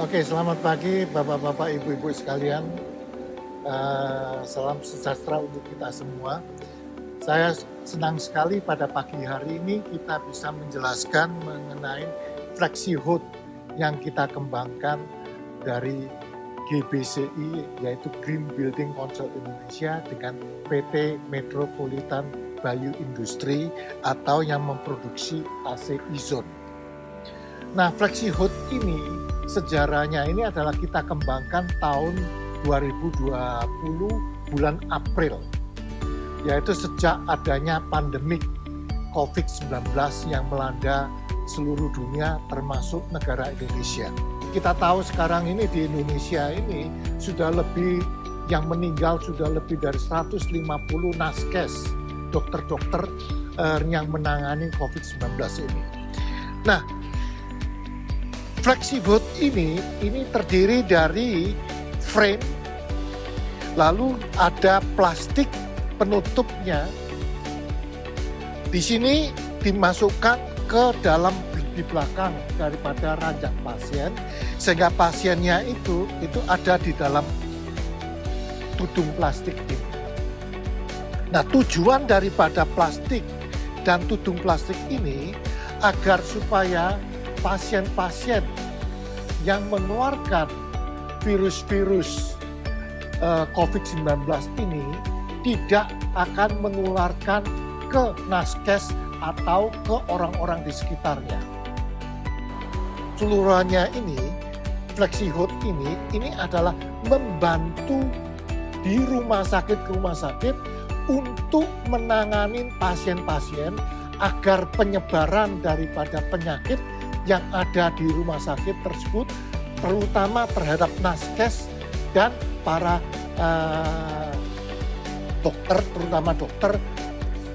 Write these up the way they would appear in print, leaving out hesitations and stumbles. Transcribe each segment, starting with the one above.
Oke, selamat pagi Bapak-bapak, Ibu-ibu sekalian. Salam sejahtera untuk kita semua. Saya senang sekali pada pagi hari ini kita bisa menjelaskan mengenai FlexiHood yang kita kembangkan dari GBCI, yaitu Green Building Council Indonesia dengan PT Metropolitan Bayu Industri atau yang memproduksi AC Izon. Nah, FlexiHood ini sejarahnya ini adalah kita kembangkan tahun 2020 bulan April, yaitu sejak adanya pandemik COVID-19 yang melanda seluruh dunia termasuk negara Indonesia. Kita tahu sekarang ini di Indonesia ini sudah lebih, yang meninggal sudah lebih dari 150 naskes dokter-dokter yang menangani COVID-19 ini. Nah, FlexiHood ini terdiri dari frame, lalu ada plastik penutupnya. Di sini dimasukkan ke dalam di belakang daripada ranjang pasien, sehingga pasiennya itu ada di dalam tudung plastik ini. Nah, tujuan daripada plastik dan tudung plastik ini agar supaya pasien-pasien yang mengeluarkan virus-virus COVID-19 ini tidak akan menularkan ke naskes atau ke orang-orang di sekitarnya. Seluruhnya ini, FlexiHood ini adalah membantu di rumah sakit untuk menangani pasien-pasien agar penyebaran daripada penyakit yang ada di rumah sakit tersebut, terutama terhadap naskes dan para dokter, terutama dokter,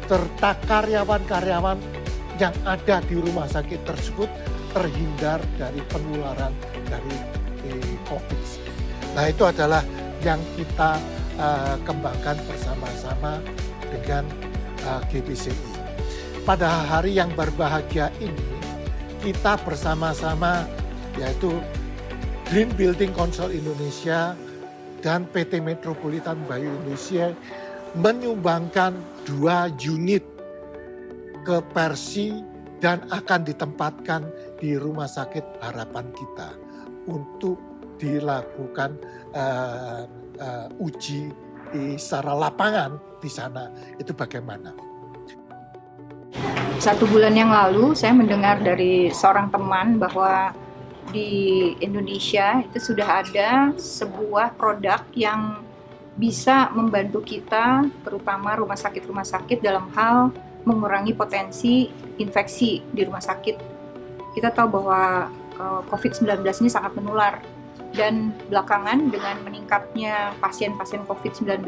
serta karyawan-karyawan yang ada di rumah sakit tersebut terhindar dari penularan dari COVID. Nah, itu adalah yang kita kembangkan bersama-sama dengan GBCI. Pada hari yang berbahagia ini, kita bersama-sama, yaitu Green Building Council Indonesia dan PT Metropolitan Bayu Industri menyumbangkan 2 unit ke Persi dan akan ditempatkan di Rumah Sakit Harapan Kita untuk dilakukan uji secara lapangan di sana. Itu bagaimana? 1 bulan yang lalu saya mendengar dari seorang teman bahwa di Indonesia itu sudah ada sebuah produk yang bisa membantu kita, terutama rumah sakit dalam hal mengurangi potensi infeksi di rumah sakit. Kita tahu bahwa COVID-19 ini sangat menular, dan belakangan dengan meningkatnya pasien-pasien COVID-19,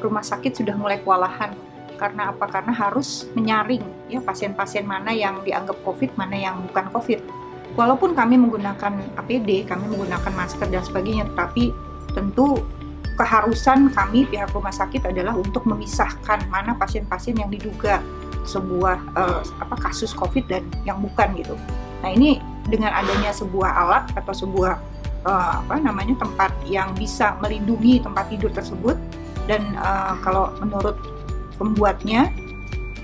rumah sakit sudah mulai kewalahan. Karena apa? Karena harus menyaring ya pasien-pasien mana yang dianggap COVID, mana yang bukan COVID. Walaupun kami menggunakan APD, kami menggunakan masker dan sebagainya, tetapi tentu keharusan kami pihak rumah sakit adalah untuk memisahkan mana pasien-pasien yang diduga sebuah kasus COVID dan yang bukan gitu. Nah, ini dengan adanya sebuah alat atau sebuah tempat yang bisa melindungi tempat tidur tersebut, dan kalau menurut pembuatnya,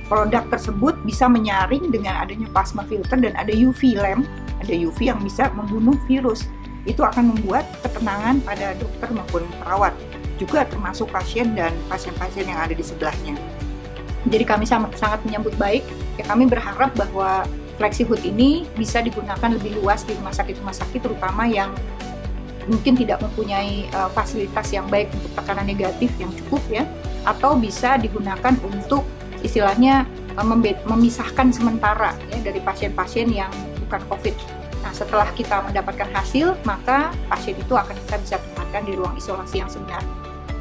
produk tersebut bisa menyaring dengan adanya plasma filter dan ada UV lamp, ada UV yang bisa membunuh virus. Itu akan membuat ketenangan pada dokter maupun perawat, juga termasuk pasien dan pasien-pasien yang ada di sebelahnya. Jadi kami sangat menyambut baik. Ya, kami berharap bahwa FlexiHood ini bisa digunakan lebih luas di rumah sakit, terutama yang mungkin tidak mempunyai fasilitas yang baik untuk tekanan negatif yang cukup ya, atau bisa digunakan untuk istilahnya memisahkan sementara ya dari pasien-pasien yang bukan COVID. Nah, setelah kita mendapatkan hasil, maka pasien itu akan kita bisa tempatkan di ruang isolasi yang sebenarnya.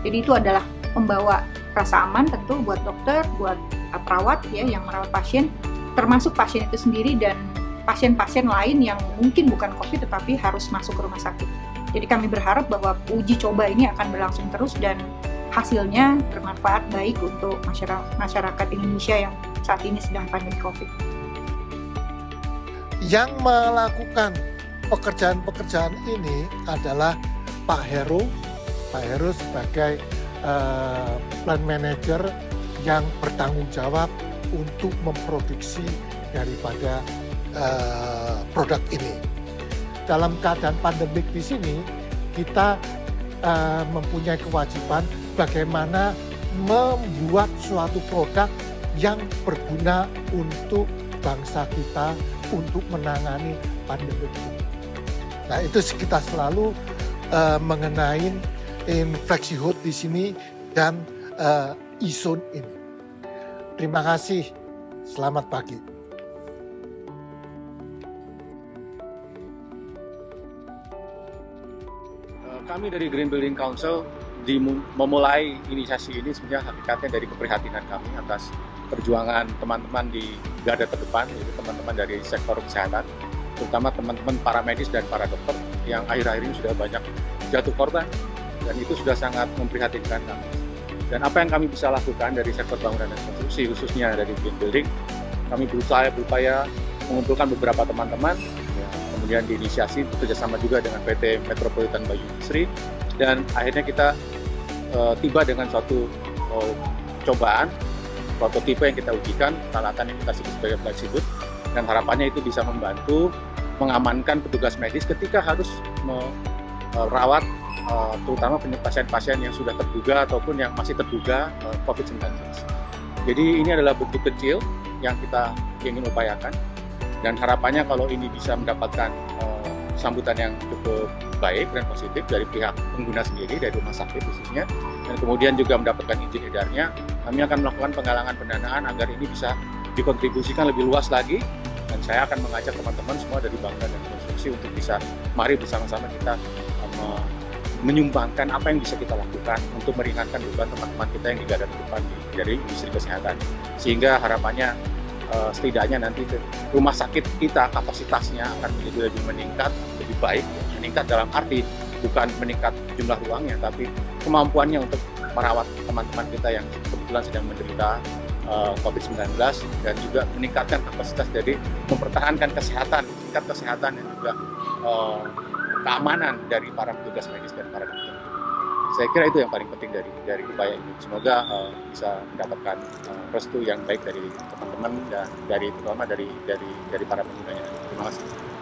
Jadi itu adalah membawa rasa aman tentu buat dokter, buat perawat ya yang merawat pasien, termasuk pasien itu sendiri dan pasien-pasien lain yang mungkin bukan COVID tetapi harus masuk ke rumah sakit. Jadi kami berharap bahwa uji coba ini akan berlangsung terus dan hasilnya bermanfaat baik untuk masyarakat Indonesia yang saat ini sedang pandemi COVID. Yang melakukan pekerjaan-pekerjaan ini adalah Pak Heru sebagai plan manager yang bertanggung jawab untuk memproduksi daripada produk ini. Dalam keadaan pandemik di sini, kita mempunyai kewajiban bagaimana membuat suatu produk yang berguna untuk bangsa kita untuk menangani pandemi ini. Nah, itu kita selalu mengenai Flexihood di sini dan e-zone ini. Terima kasih. Selamat pagi. Kami dari Green Building Council memulai inisiasi ini sebenarnya hakikatnya dari keprihatinan kami atas perjuangan teman-teman di garda terdepan, yaitu teman-teman dari sektor kesehatan, terutama teman-teman para medis dan para dokter yang akhir-akhir ini sudah banyak jatuh korban, dan itu sudah sangat memprihatinkan kami. Dan apa yang kami bisa lakukan dari sektor bangunan dan konstruksi, khususnya dari Green Building, kami berupaya mengumpulkan beberapa teman-teman, ya, kemudian diinisiasi bekerjasama juga dengan PT Metropolitan Bayu Industri, dan akhirnya kita tiba dengan suatu cobaan, prototipe yang kita ujikan, peralatan yang kita sebut sebagai Flexihood, dan harapannya itu bisa membantu mengamankan petugas medis ketika harus merawat terutama pasien-pasien yang sudah terduga ataupun yang masih terduga COVID-19. Jadi ini adalah bentuk kecil yang kita ingin upayakan, dan harapannya kalau ini bisa mendapatkan sambutan yang cukup baik dan positif dari pihak pengguna sendiri, dari rumah sakit khususnya, dan kemudian juga mendapatkan izin edarnya, kami akan melakukan penggalangan pendanaan agar ini bisa dikontribusikan lebih luas lagi, dan saya akan mengajak teman-teman semua dari bangunan dan konstruksi untuk bisa mari bersama-sama kita menyumbangkan apa yang bisa kita lakukan untuk meringankan beban teman-teman kita yang di garda terdepan dari industri kesehatan, sehingga harapannya setidaknya nanti rumah sakit kita kapasitasnya akan menjadi lebih meningkat, lebih baik, meningkat dalam arti bukan meningkat jumlah ruangnya, tapi kemampuannya untuk merawat teman-teman kita yang kebetulan sedang menderita COVID-19, dan juga meningkatkan kapasitas dari mempertahankan kesehatan, tingkat kesehatan dan juga keamanan dari para petugas medis dan para dokter. Saya kira itu yang paling penting dari upaya ini. Semoga bisa mendapatkan restu yang baik dari teman-teman dan terutama dari para penggunanya. Terima kasih.